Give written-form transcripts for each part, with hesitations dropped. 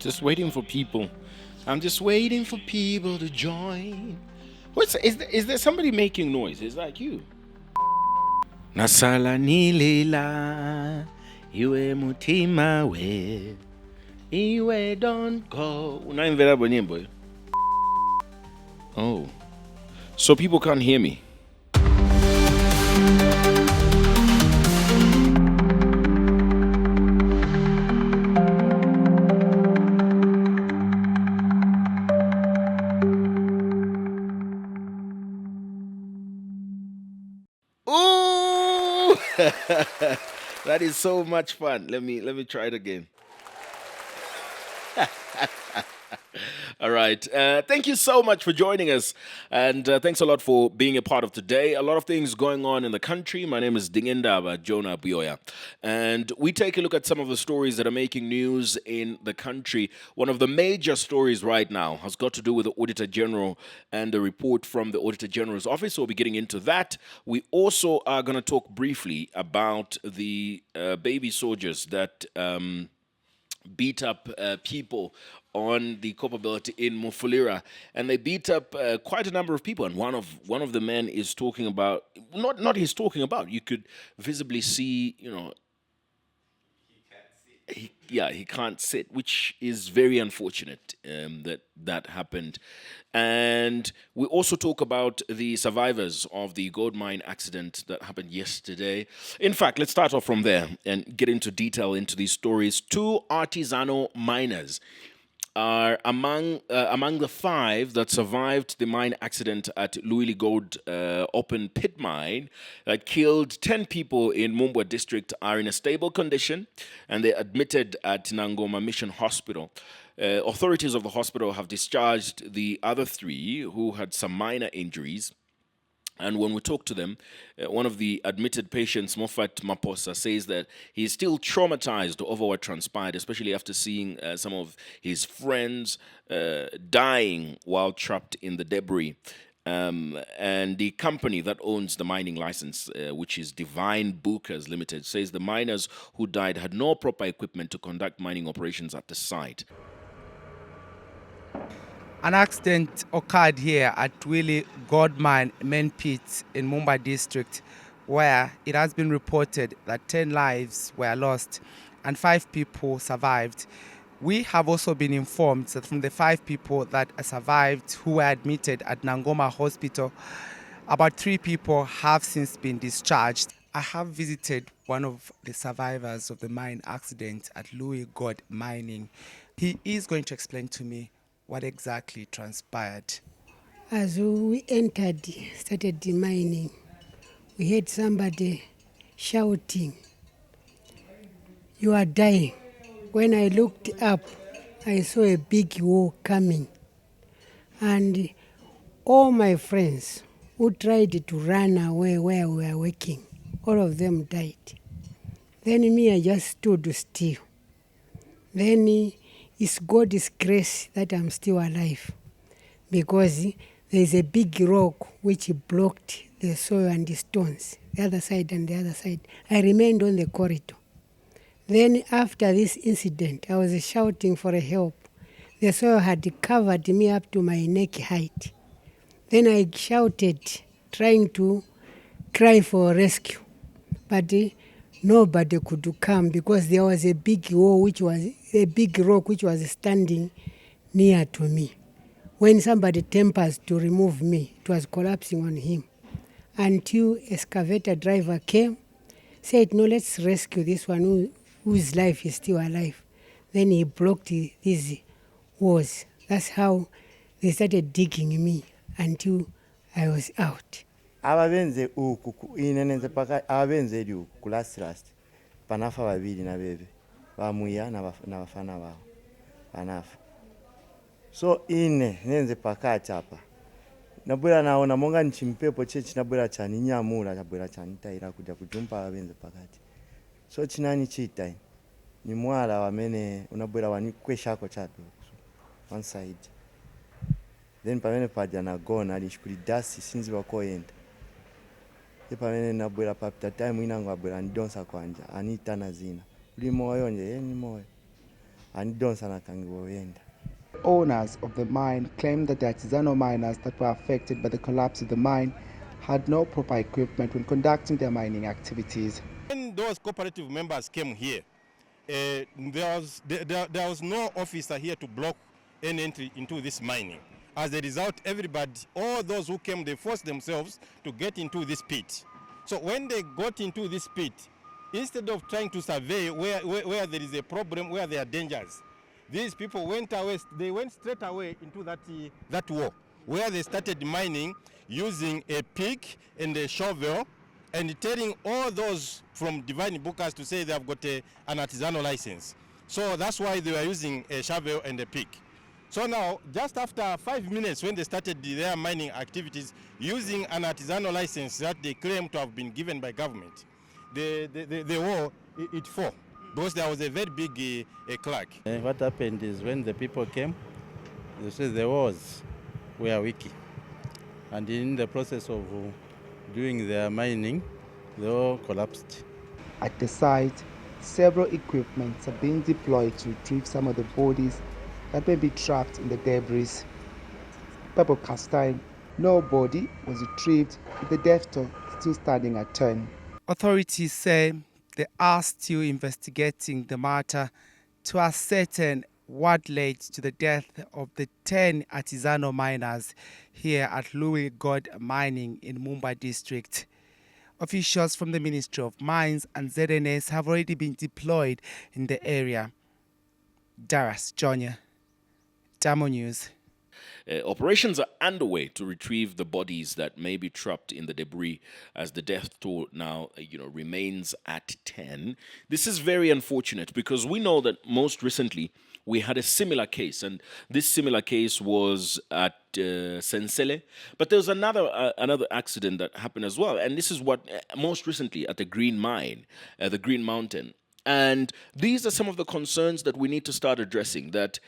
Just waiting for people. I'm just waiting for people to join. Is there somebody making noise? Is that you? Nasala nilila, iwe mutima we, iwe don't go. Unaimvera nyimbo. Oh, so people can't hear me. Ooh, that is so much fun. Let me try it again. All right. Thank you so much for joining us. And thanks a lot for being a part of today. A lot of things going on in the country. My name is Dingindaba Jonah Buyoya. And we take a look at some of the stories that are making news in the country. One of the major stories right now has got to do with the Auditor General and the report from the Auditor General's office. So we'll be getting into that. We also are going to talk briefly about the baby soldiers that beat up people on the culpability in Mufulira, and they beat up quite a number of people. And one of the men is talking about not he's talking about. You could visibly see, he can't sit, which is very unfortunate that happened. And we also talk about the survivors of the gold mine accident that happened yesterday. In fact, let's start off from there and get into detail into these stories. Two artisanal miners are among the five that survived the mine accident at Luili Gold open pit mine that killed 10 people in Mumba district are in a stable condition, and they're admitted at Nangoma Mission Hospital. Authorities of the hospital have discharged the other three who had some minor injuries. And when we talk to them, one of the admitted patients, Mofat Maposa, says that he's still traumatized over what transpired, especially after seeing some of his friends dying while trapped in the debris. And the company that owns the mining license, which is Divine Bookers Limited, says the miners who died had no proper equipment to conduct mining operations at the site. An accident occurred here at Luili Gold Mine main pit in Mumba district, where it has been reported that 10 lives were lost and 5 people survived. We have also been informed that from the 5 people that survived who were admitted at Nangoma Hospital, about 3 people have since been discharged. I have visited one of the survivors of the mine accident at Luili Gold Mining. He is going to explain to me what exactly transpired. As we started the mining, we heard somebody shouting, "You are dying." When I looked up, I saw a big war coming. And all my friends who tried to run away where we were working, all of them died. Then me, I just stood still. Then it's God's grace that I'm still alive, because there's a big rock which blocked the soil and the stones, the other side and the other side. I remained on the corridor. Then after this incident, I was shouting for help. The soil had covered me up to my neck height. Then I shouted, trying to cry for rescue, but nobody could come because there was a big wall, which was a big rock which was standing near to me. When somebody tempers to remove me, it was collapsing on him. Until excavator driver came, said, "No, let's rescue this one whose life is still alive." Then he blocked these walls. That's how they started digging me until I was out. Ababenze uku inenenze paka ababenze eri uku ku last panafa babiri na bebe bamuya na bafana bao panafa. So nenze pakati hapa nabwera naona monga nchimpepo chechi nabwera chani nyamula nabwera chani taira kuja kujumpa ababenze pakati. So chinani chita ni mwala wamene unabwera wani kweshako chato one side. Then pamene paja na gona alishikuli dasi sinzi wakoenda. Pamene nabwera papita time inango abwera ndonsa kwanja anita na zina uli moyo nje ni moyo andidonsa nakangiwoyenda. Owners of the mine claimed that the artisanal miners that were affected by the collapse of the mine had no proper equipment when conducting their mining activities. When those cooperative members came here, there was no officer here to block any entry into this mining. As a result, everybody, all those who came, they forced themselves to get into this pit. So when they got into this pit, instead of trying to survey where there is a problem, where there are dangers, these people went away. They went straight away into that wall, where they started mining using a pick and a shovel, and telling all those from Divine Bookers to say they have got an artisanal license. So that's why they were using a shovel and a pick. So now, just after 5 minutes when they started their mining activities using an artisanal license that they claim to have been given by government, the wall, it fell, because there was a very big crack. What happened is when the people came, they said the walls were weak. And in the process of doing their mining, they all collapsed. At the site, several equipments are being deployed to retrieve some of the bodies that may be trapped in the debris. Purple cast time, no body was retrieved, with the death toll still standing at 10. Authorities say they are still investigating the matter to ascertain what led to the death of the 10 artisanal miners here at Luili Gold Mining in Muma district. Officials from the Ministry of Mines and ZNS have already been deployed in the area. Daras Jonah, Damo News. Operations are underway to retrieve the bodies that may be trapped in the debris, as the death toll now, remains at 10. This is very unfortunate because we know that most recently we had a similar case, and this similar case was at Sensele, but there was another accident that happened as well, and this is what most recently at the Green Mine, the Green Mountain. And these are some of the concerns that we need to start addressing, that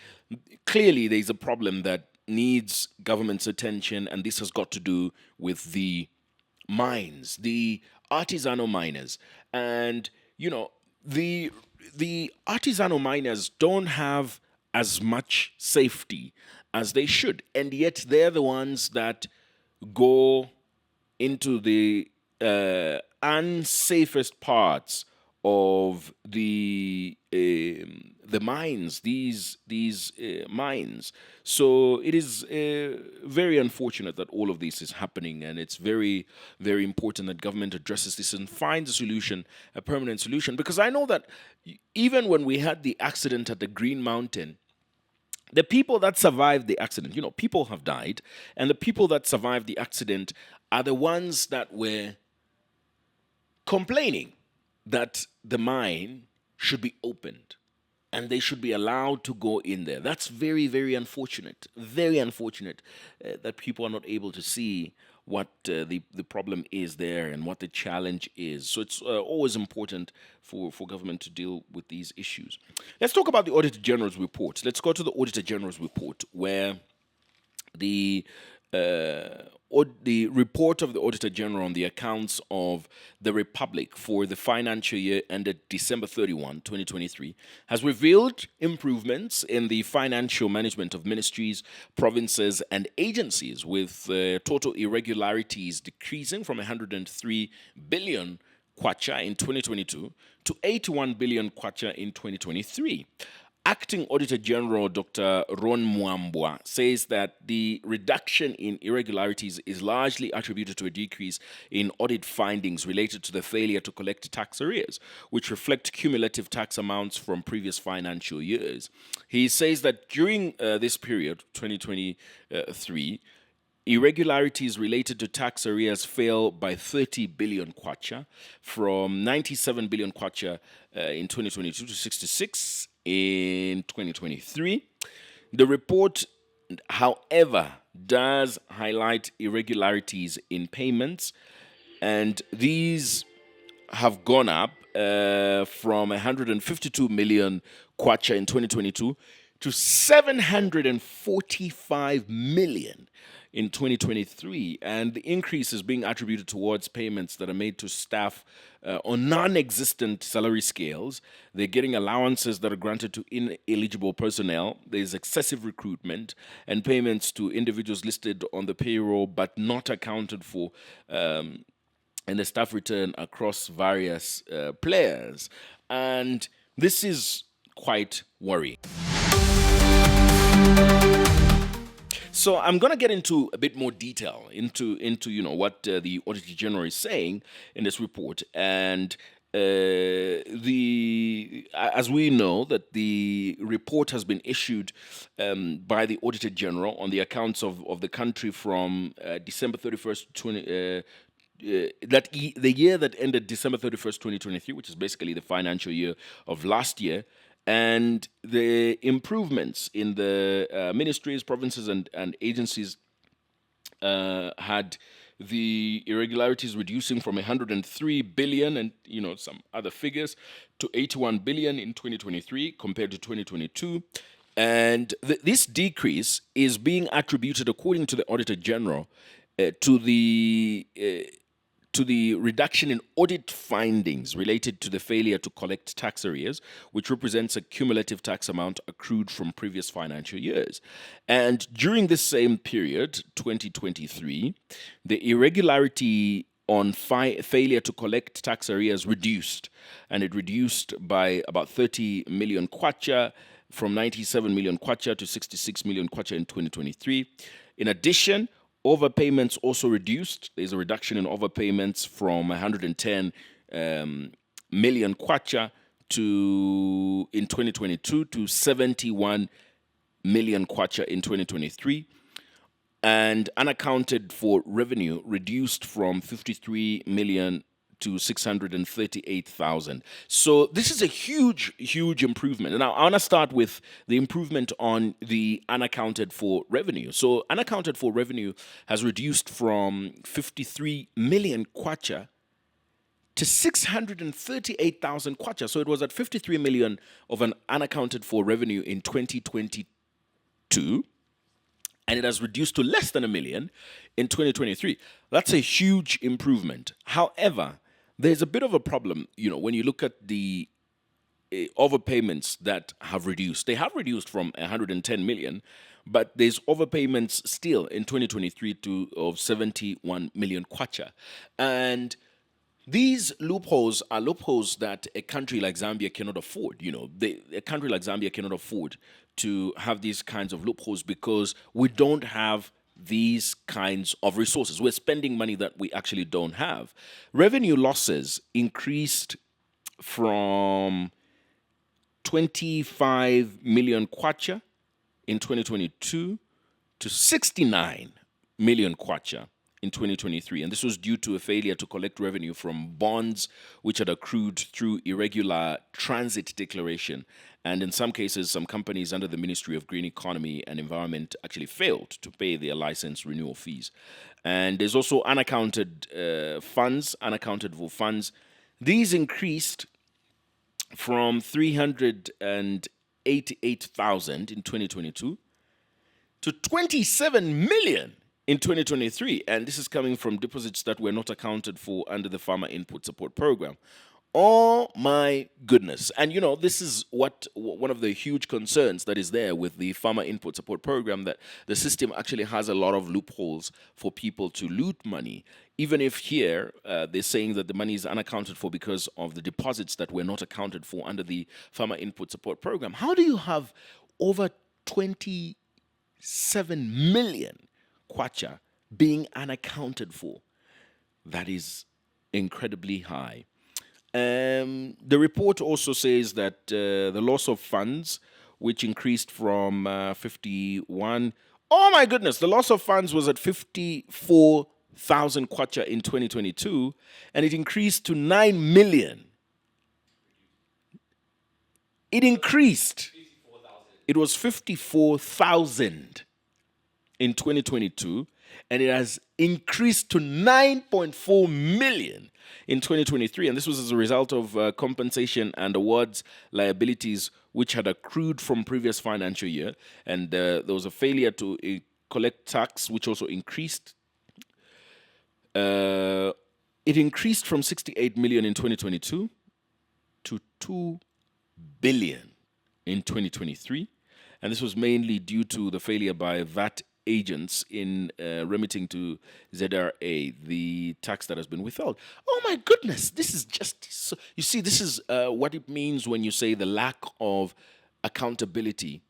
clearly there's a problem that needs government's attention, and this has got to do with the mines, the artisanal miners. And, the artisanal miners don't have as much safety as they should, and yet they're the ones that go into the unsafest parts of the mines, these mines. So it is very unfortunate that all of this is happening, and it's very, very important that government addresses this and finds a solution, a permanent solution. Because I know that even when we had the accident at the Green Mountain, the people that survived the accident, people have died, and the people that survived the accident are the ones that were complaining that the mine should be opened and they should be allowed to go in there. That's very, very unfortunate that people are not able to see what the problem is there and what the challenge is. So it's always important for government to deal with these issues. Let's talk about the Auditor General's report. Let's go to the Auditor General's report, where the report of the Auditor General on the accounts of the Republic for the financial year ended December 31, 2023, has revealed improvements in the financial management of ministries, provinces, and agencies, with total irregularities decreasing from 103 billion kwacha in 2022 to 81 billion kwacha in 2023. Acting Auditor General Dr. Ron Mwambwa says that the reduction in irregularities is largely attributed to a decrease in audit findings related to the failure to collect tax arrears, which reflect cumulative tax amounts from previous financial years. He says that during this period, 2023, irregularities related to tax arrears fell by 30 billion kwacha, from 97 billion kwacha in 2022 to 66 in 2023. The report, however, does highlight irregularities in payments, and these have gone up from 152 million kwacha in 2022 to to 745 million in 2023, and the increase is being attributed towards payments that are made to staff on non-existent salary scales. They're getting allowances that are granted to ineligible personnel. There's excessive recruitment and payments to individuals listed on the payroll but not accounted for in the staff return across various players. And this is quite worrying. So I'm going to get into a bit more detail into what the Auditor General is saying in this report. And as we know that the report has been issued by the Auditor General on the accounts of the country from December 31st, the year that ended December 31st, 2023, which is basically the financial year of last year, and the improvements in the ministries, provinces, and agencies had the irregularities reducing from 103 billion and some other figures to 81 billion in 2023 compared to 2022. And this decrease is being attributed, according to the Auditor General, to the reduction in audit findings related to the failure to collect tax arrears, which represents a cumulative tax amount accrued from previous financial years. And during this same period, 2023, the irregularity on failure to collect tax arrears reduced, and it reduced by about 30 million kwacha, from 97 million kwacha to 66 million kwacha in 2023. In addition, overpayments also reduced. There's a reduction in overpayments from 110 million kwacha in 2022 to 71 million kwacha in 2023. And unaccounted for revenue reduced from 53 million to 638,000. So this is a huge, huge improvement. And now I want to start with the improvement on the unaccounted for revenue. So unaccounted for revenue has reduced from 53 million kwacha to 638,000 kwacha. So it was at 53 million of an unaccounted for revenue in 2022. And it has reduced to less than a million in 2023. That's a huge improvement. However, there's a bit of a problem, when you look at the overpayments that have reduced. They have reduced from 110 million, but there's overpayments still in 2023 of 71 million kwacha. And these loopholes are loopholes that a country like Zambia cannot afford. A country like Zambia cannot afford to have these kinds of loopholes because we don't have these kinds of resources. We're spending money that we actually don't have. Revenue losses increased from 25 million kwacha in 2022 to 69 million kwacha in 2023. And this was due to a failure to collect revenue from bonds which had accrued through irregular transit declaration. And in some cases, some companies under the Ministry of Green Economy and Environment actually failed to pay their license renewal fees. And there's also unaccounted unaccounted for funds. These increased from 388,000 in 2022 to 27 million in 2023. And this is coming from deposits that were not accounted for under the Farmer Input Support Program. Oh my goodness. And this is one of the huge concerns that is there with the Farmer Input Support Program, that the system actually has a lot of loopholes for people to loot money. Even if here they're saying that the money is unaccounted for because of the deposits that were not accounted for under the Farmer Input Support Program. How do you have over 27 million kwacha being unaccounted for? That is incredibly high. The report also says that the loss of funds, which increased from 51, oh my goodness, the loss of funds was at 54,000 kwacha in 2022, and it increased to 9 million. It increased. It was 54,000 in 2022, and it has increased to 9.4 million in 2023. And this was as a result of compensation and awards liabilities which had accrued from previous financial year. And there was a failure to collect tax, which also increased. It increased from 68 million in 2022 to 2 billion in 2023. And this was mainly due to the failure by VAT agents in remitting to ZRA the tax that has been withheld. Oh my goodness, this is just so, you see, this is what it means when you say the lack of accountability.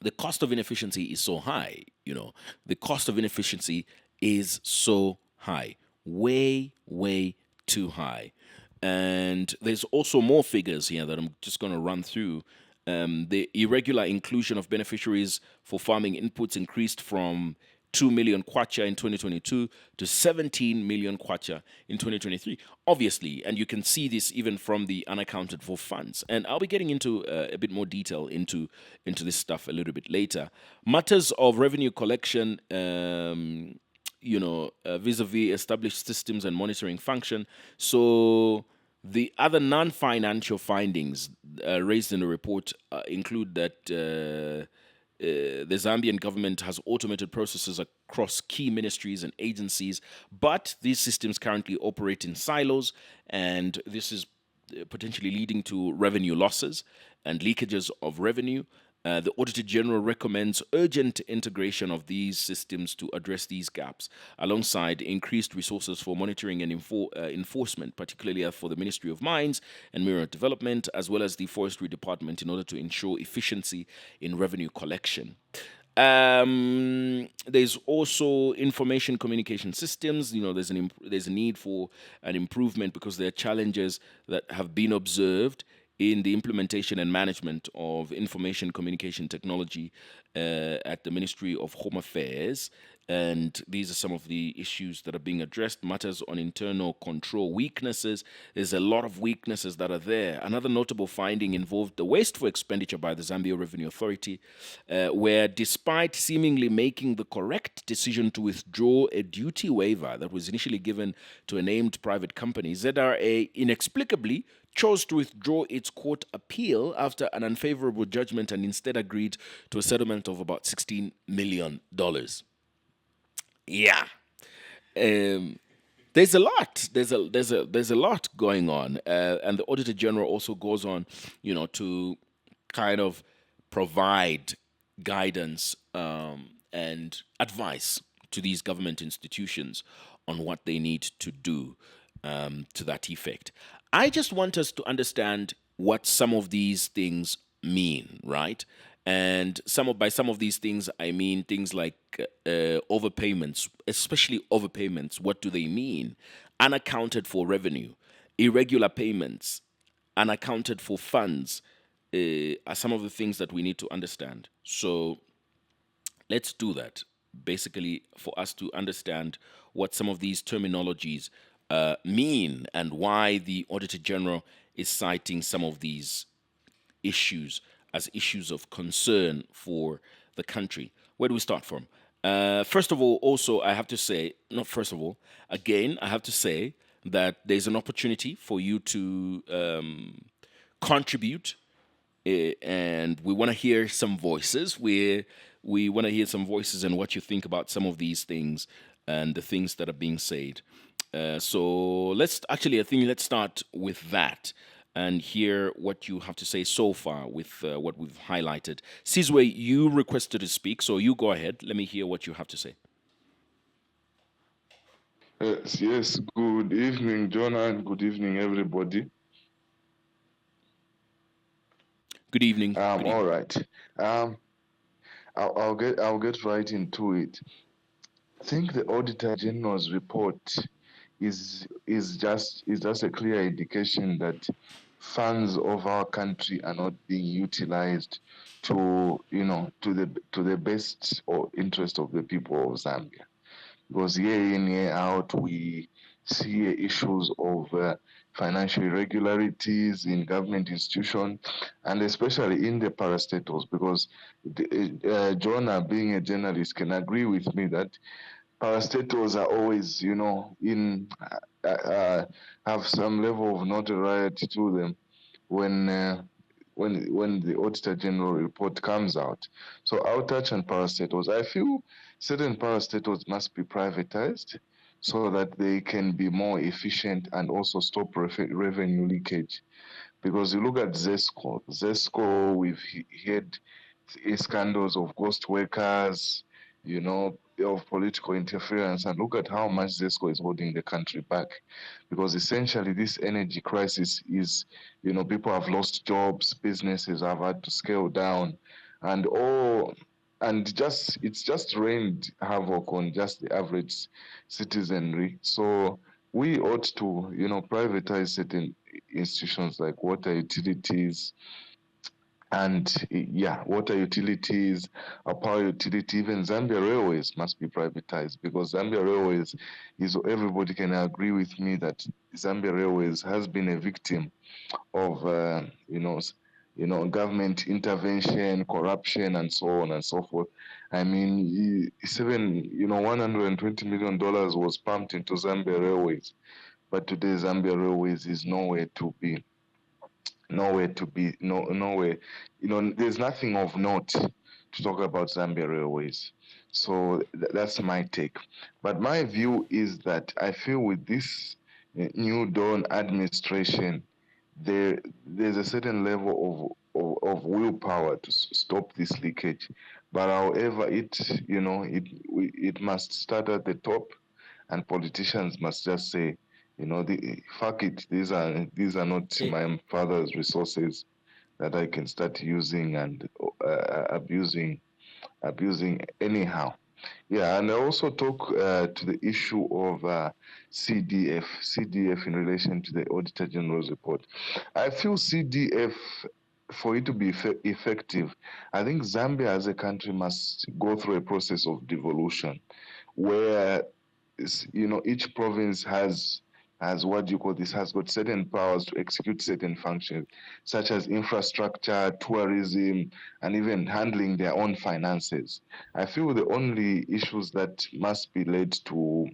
The cost of inefficiency is so high, the cost of inefficiency is so high, way too high. And there's also more figures here that I'm just going to run through. The irregular inclusion of beneficiaries for farming inputs increased from 2 million kwacha in 2022 to 17 million kwacha in 2023. Obviously, and you can see this even from the unaccounted for funds. And I'll be getting into a bit more detail into this stuff a little bit later. Matters of revenue collection, vis-a-vis established systems and monitoring function. So the other non-financial findings raised in the report include that the Zambian government has automated processes across key ministries and agencies, but these systems currently operate in silos, and this is potentially leading to revenue losses and leakages of revenue. The Auditor General recommends urgent integration of these systems to address these gaps, alongside increased resources for monitoring and enforcement, particularly for the Ministry of Mines and Mineral Development, as well as the Forestry Department, in order to ensure efficiency in revenue collection. There's also information communication systems. There's a need for an improvement because there are challenges that have been observed in the implementation and management of information communication technology at the Ministry of Home Affairs. And these are some of the issues that are being addressed. Matters on internal control weaknesses. There's a lot of weaknesses that are there. Another notable finding involved the wasteful expenditure by the Zambia Revenue Authority, where despite seemingly making the correct decision to withdraw a duty waiver that was initially given to a named private company, ZRA inexplicably chose to withdraw its court appeal after an unfavorable judgment and instead agreed to a settlement of about $16 million. Yeah. There's a lot. There's a lot going on. And the Auditor General also goes on, to kind of provide guidance and advice to these government institutions on what they need to do to that effect. I just want us to understand what some of these things mean, right? And by some of these things, I mean things like overpayments, especially overpayments. What do they mean? Unaccounted for revenue, irregular payments, unaccounted for funds are some of the things that we need to understand. So let's do that, basically, for us to understand what some of these terminologies mean and why the Auditor General is citing some of these issues as issues of concern for the country. Where do we start from? First of all, also, I have to say, not first of all, again, I have to say that there's an opportunity for you to contribute, and we want to hear some voices. We want to hear some voices and what you think about some of these things and the things that are being said. So let's start with that and hear what you have to say so far with what we've highlighted. Sizwe, you requested to speak, so you go ahead. Let me hear what you have to say. Yes, good evening, Jonah, and good evening, everybody. Good evening. All right. I'll get right into it. I think the Auditor General's report is just a clear indication that funds of our country are not being utilized to the best or interest of the people of Zambia. Because year in, year out, we see issues of financial irregularities in government institutions, and especially in the parastatals, because Jonah, being a journalist, can agree with me that parastatals are always, have some level of notoriety to them when when the Auditor General report comes out. So I'll touch on parastatals. I feel certain parastatals must be privatized so that they can be more efficient and also stop revenue leakage. Because you look at Zesco, we've had scandals of ghost workers, of political interference, and look at how much Zesco is holding the country back. Because essentially, this energy crisis is, people have lost jobs, businesses have had to scale down, and all. And it's just rained havoc on just the average citizenry. So we ought to, privatize certain institutions like water utilities, and water utilities, power utility, even Zambia Railways must be privatized, because Zambia Railways is, everybody can agree with me that Zambia Railways has been a victim of, government intervention, corruption, and so on and so forth. I mean, $120 million was pumped into Zambia Railways, but today Zambia Railways is nowhere. There's nothing of note to talk about Zambia Railways. So that's my take. But my view is that I feel with this new Dawn administration, there's a certain level of willpower to stop this leakage. But however, it must start at the top, and politicians must just say, fuck it. These are not my father's resources that I can start using and abusing anyhow. Yeah, and I also talk to the issue of CDF in relation to the Auditor General's report. I feel CDF, for it to be effective, I think Zambia as a country must go through a process of devolution, where each province has what you call this, has got certain powers to execute certain functions, such as infrastructure, tourism, and even handling their own finances. I feel the only issues that must be led to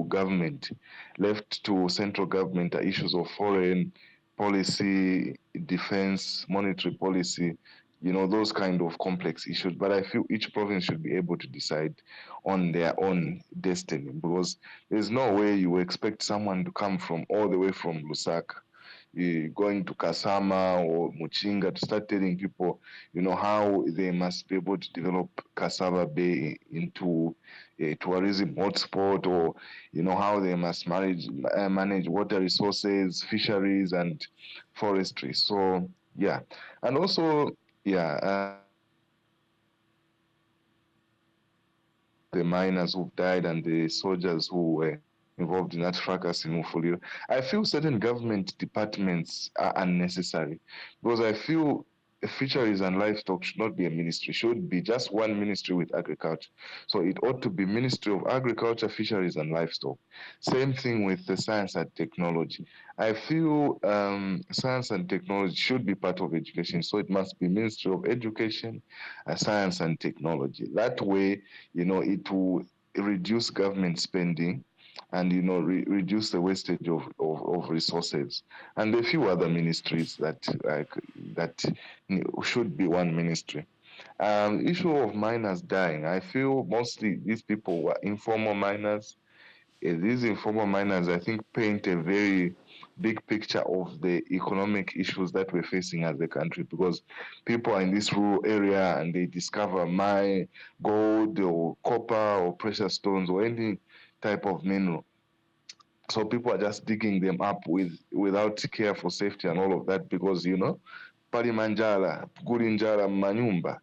government, left to central government, are issues of foreign policy, defense, monetary policy, those kind of complex issues. But I feel each province should be able to decide on their own destiny, because there's no way you expect someone to come from all the way from Lusaka, going to Kasama or Muchinga, to start telling people, how they must be able to develop Kasaba Bay into a tourism hotspot, or, how they must manage water resources, fisheries, and forestry. So, yeah. And also, yeah, the miners who died and the soldiers who were involved in that fracas in Mufuliro. I feel certain government departments are unnecessary, because I feel fisheries and livestock should not be a ministry, should be just one ministry with agriculture. So it ought to be Ministry of Agriculture, Fisheries and Livestock. Same thing with the science and technology. I feel science and technology should be part of education, so it must be Ministry of Education, Science and Technology. That way, it will reduce government spending, and reduce the wastage of resources, and a few other ministries that should be one ministry. Issue of miners dying, I feel mostly these people were informal miners. These informal miners, I think, paint a very big picture of the economic issues that we're facing as a country, because people are in this rural area and they discover my gold or copper or precious stones or any type of mineral. So people are just digging them up without care for safety and all of that, because palimanjala, gurinjala manyumba.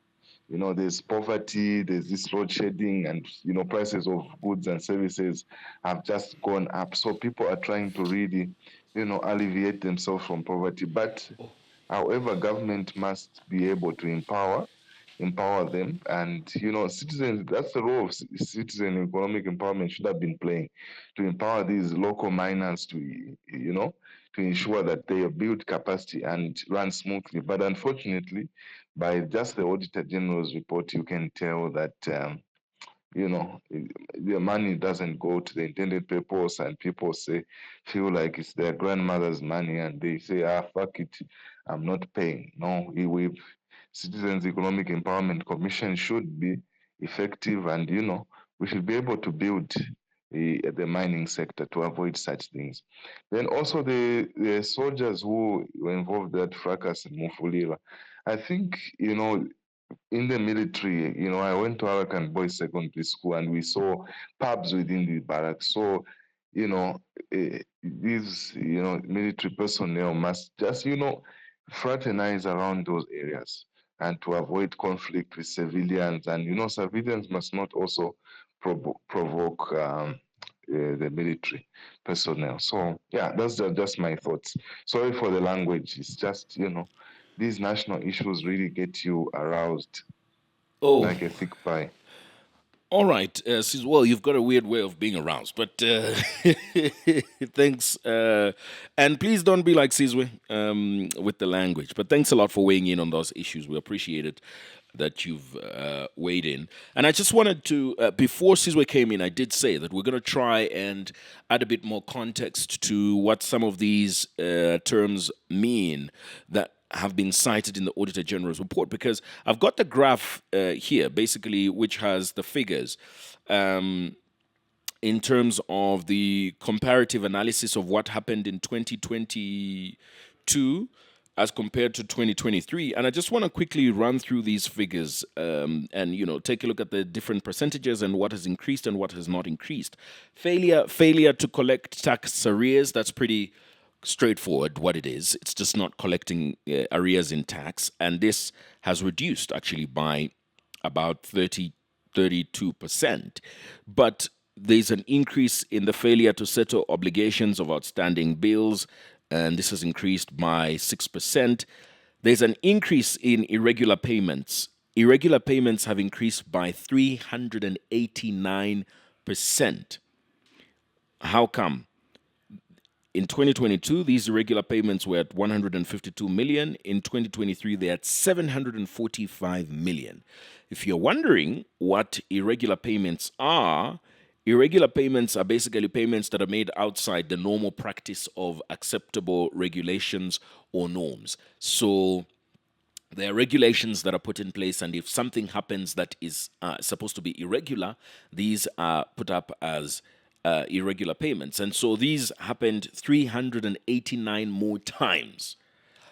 There's poverty, there's this load shedding, and prices of goods and services have just gone up. So people are trying to really, alleviate themselves from poverty. But however, government must be able to empower them, and citizens. That's the role of citizen economic empowerment should have been playing, to empower these local miners to to ensure that they build capacity and run smoothly. But unfortunately, by just the Auditor General's report, you can tell that the money doesn't go to the intended purpose, and people feel like it's their grandmother's money, and they say, fuck it, I'm not paying. No, Citizens Economic Empowerment Commission should be effective, and we should be able to build the mining sector to avoid such things. Then also the soldiers who were involved that fracas in Mufulira, I think in the military, I went to Arakan Boys Secondary School, and we saw pubs within the barracks. So, these, military personnel must just, fraternize around those areas and to avoid conflict with civilians. And, civilians must not also provoke the military personnel. So, yeah, that's just my thoughts. Sorry for the language. It's just, these national issues really get you aroused like a thick pie. All right, well, you've got a weird way of being aroused, but thanks. And please don't be like Sizwe with the language. But thanks a lot for weighing in on those issues. We appreciate it that you've weighed in. And I just wanted to, before Sizwe came in, I did say that we're going to try and add a bit more context to what some of these terms mean that have been cited in the Auditor General's report, because I've got the graph here, basically, which has the figures in terms of the comparative analysis of what happened in 2022 as compared to 2023. And I just want to quickly run through these figures and, take a look at the different percentages and what has increased and what has not increased. Failure to collect tax arrears, that's pretty straightforward what it is. It's just not collecting arrears in tax, and this has reduced actually by about 32%. But there's an increase in the failure to settle obligations of outstanding bills, and this has increased by 6%. There's an increase in irregular payments. Irregular payments have increased by 389%. How come? In 2022, these irregular payments were at 152 million. In 2023, they're at 745 million. If you're wondering what irregular payments are basically payments that are made outside the normal practice of acceptable regulations or norms. So there are regulations that are put in place, and if something happens that is supposed to be irregular, these are put up as irregular payments. And so these happened 389 more times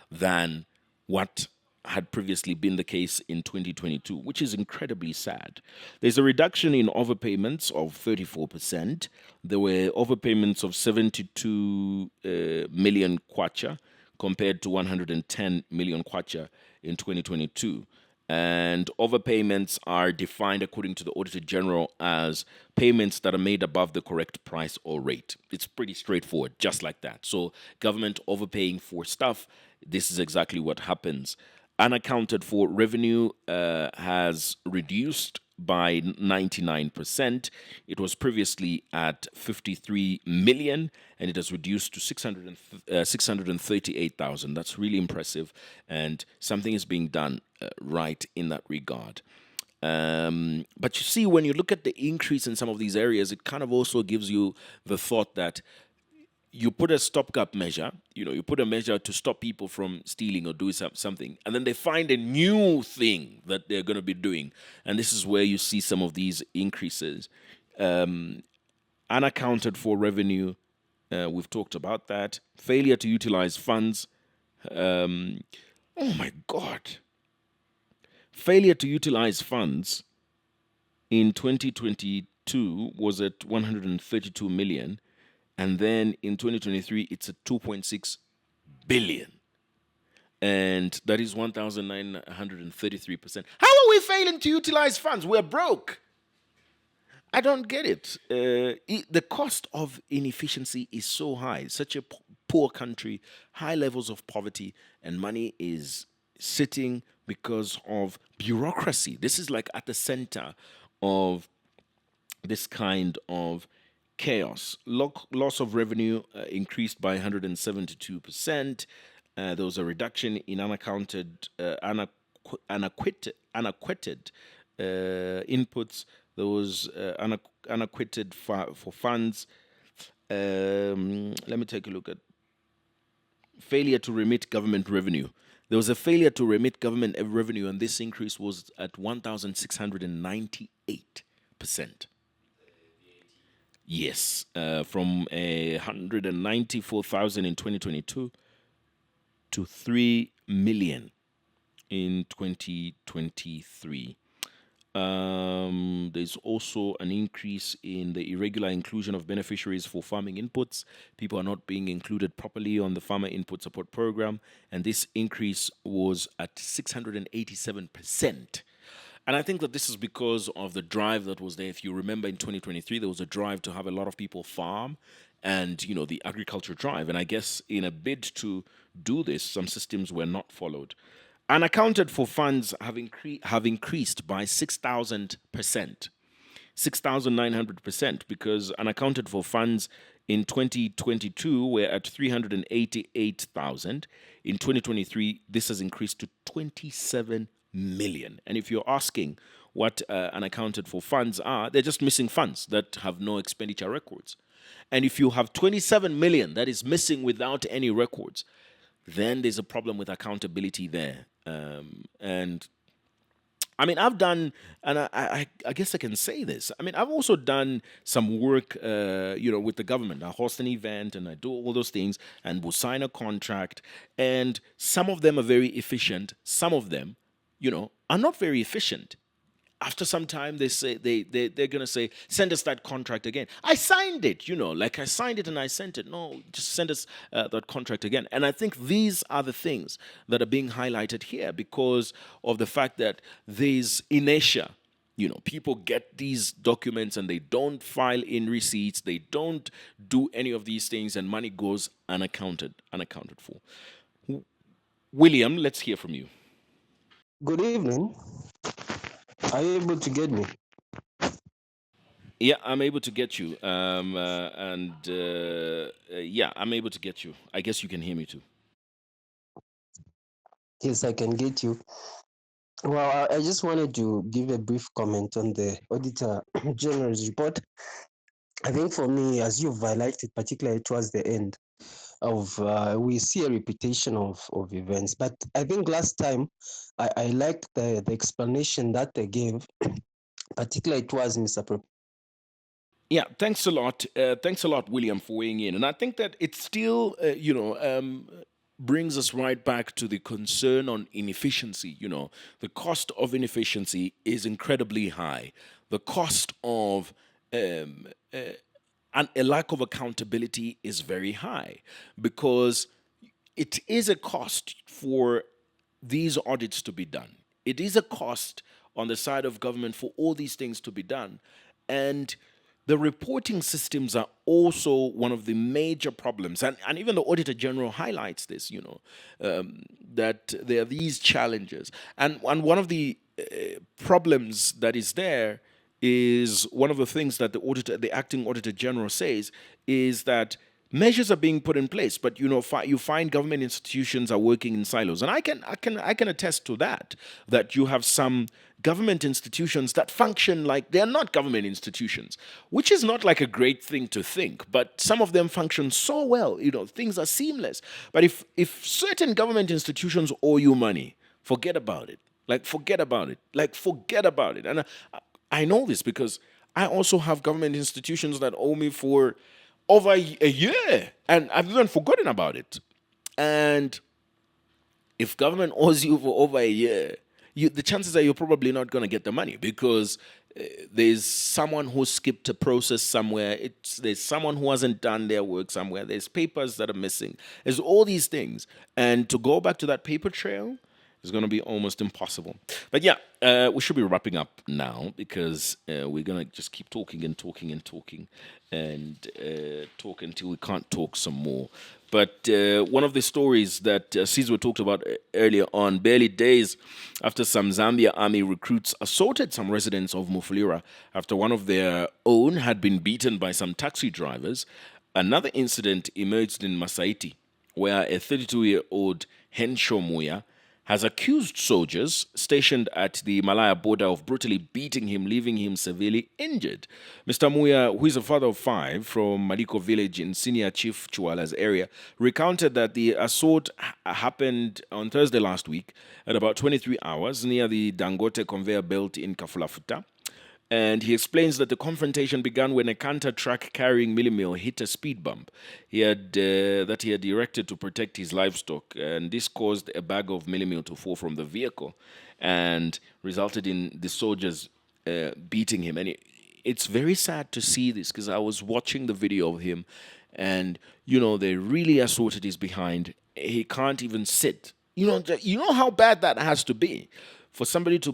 than what had previously been the case in 2022, which is incredibly sad. There's a reduction in overpayments of 34%. There were overpayments of 72 million kwacha compared to 110 million kwacha in 2022. And overpayments are defined according to the Auditor General as payments that are made above the correct price or rate. It's pretty straightforward, just like that. So government overpaying for stuff, this is exactly what happens. Unaccounted for revenue has reduced by 99%. It was previously at 53 million, and it has reduced to 638,000. That's really impressive, and something is being done right in that regard. But you see, when you look at the increase in some of these areas, it kind of also gives you the thought that you put a stopgap measure, you put a measure to stop people from stealing or doing something, and then they find a new thing that they're going to be doing. And this is where you see some of these increases. Unaccounted for revenue, we've talked about that. Failure to utilize funds. Oh my God. Failure to utilize funds in 2022 was at 132 million. And then in 2023, it's at 2.6 billion. And that is 1,933%. How are we failing to utilize funds? We're broke. I don't get it. The cost of inefficiency is so high. Such a poor country, high levels of poverty, and money is sitting because of bureaucracy. This is like at the center of this kind of chaos. Loss of revenue increased by 172%. There was a reduction in unacquitted inputs There was unacquitted for funds. Let me take a look at failure to remit government revenue. There was a failure to remit government revenue, and this increase was at 1,698%. Yes, from 194,000 in 2022 to 3 million in 2023. There's also an increase in the irregular inclusion of beneficiaries for farming inputs. People are not being included properly on the Farmer Input Support Program, and this increase was at 687%. And I think that this is because of the drive that was there. If you remember in 2023, there was a drive to have a lot of people farm and, you know, the agriculture drive. And I guess in a bid to do this, some systems were not followed. Unaccounted for funds have increased by 6,000%, 6,900%, because unaccounted for funds in 2022 were at 388,000. In 2023, this has increased to 27 million. And if you're asking what unaccounted for funds are, they're just missing funds that have no expenditure records. And if you have 27 million that is missing without any records, then there's a problem with accountability there. And I mean, I've done, and I guess I can say this. I mean, I've also done some work, with the government. I host an event and I do all those things, and we'll sign a contract. And some of them are very efficient. Some of them, are not very efficient. After some time, they say they're gonna say, send us that contract again. I signed it, I signed it and I sent it. No, just send us that contract again. And I think these are the things that are being highlighted here because of the fact that there's inertia. People get these documents and they don't file in receipts. They don't do any of these things, and money goes unaccounted for. William, let's hear from you. Good evening. Are you able to get me? Yeah, I'm able to get you. I'm able to get you. I guess you can hear me too. Yes, I can get you. Well, I just wanted to give a brief comment on the Auditor General's report. I think for me, as you've highlighted, particularly towards the end of, we see a repetition of events. But I think last time, I liked the explanation that they gave, particularly towards Mr. Yeah, thanks a lot. Thanks a lot, William, for weighing in. And I think that it still, brings us right back to the concern on inefficiency. The cost of inefficiency is incredibly high. The cost of and a lack of accountability is very high because it is a cost for these audits to be done. It is a cost on the side of government for all these things to be done. And the reporting systems are also one of the major problems. And even the Auditor General highlights this, that there are these challenges. And one of the problems that is there is one of the things that the acting Auditor General says is that measures are being put in place, but you find government institutions are working in silos, and I can attest to that. That you have some government institutions that function like they're not government institutions, which is not like a great thing to think. But some of them function so well, things are seamless. But if certain government institutions owe you money, forget about it. Forget about it. And I know this because I also have government institutions that owe me for over a year, and I've even forgotten about it. And if government owes you for over a year, the chances are you're probably not going to get the money because there's someone who skipped a process somewhere. There's someone who hasn't done their work somewhere. There's papers that are missing. There's all these things. And to go back to that paper trail is going to be almost impossible. But yeah, we should be wrapping up now because we're going to just keep talking and talking and talking and talk until we can't talk some more. But one of the stories that Sizwe talked about earlier on, barely days after some Zambia army recruits assaulted some residents of Mufulira after one of their own had been beaten by some taxi drivers, another incident emerged in Masaiti, where a 32-year-old Hensho Muya has accused soldiers stationed at the Malaya border of brutally beating him, leaving him severely injured. Mr. Muya, who is a father of 5 from Madiko village in Senior Chief Chuala's area, recounted that the assault happened on Thursday last week at about 23 hours near the Dangote conveyor belt in Kafulafuta. And he explains that the confrontation began when a canter truck carrying Millie Mill hit a speed bump he had erected to protect his livestock. And this caused a bag of Millie Mill to fall from the vehicle and resulted in the soldiers beating him. And it's very sad to see this because I was watching the video of him and, they really assaulted his behind. He can't even sit. You know how bad that has to be for somebody to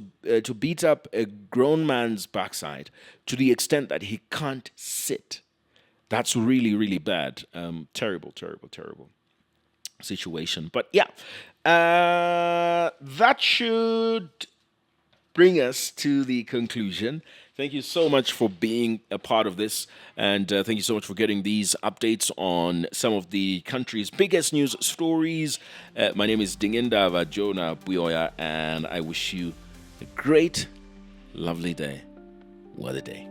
beat up a grown man's backside to the extent that he can't sit. That's really, really bad. Terrible, terrible, terrible situation. But yeah, that should bring us to the conclusion. Thank you so much for being a part of this, and thank you so much for getting these updates on some of the country's biggest news stories. My name is Dingindaba Jonah Buyoya, and I wish you a great, lovely day. What a day.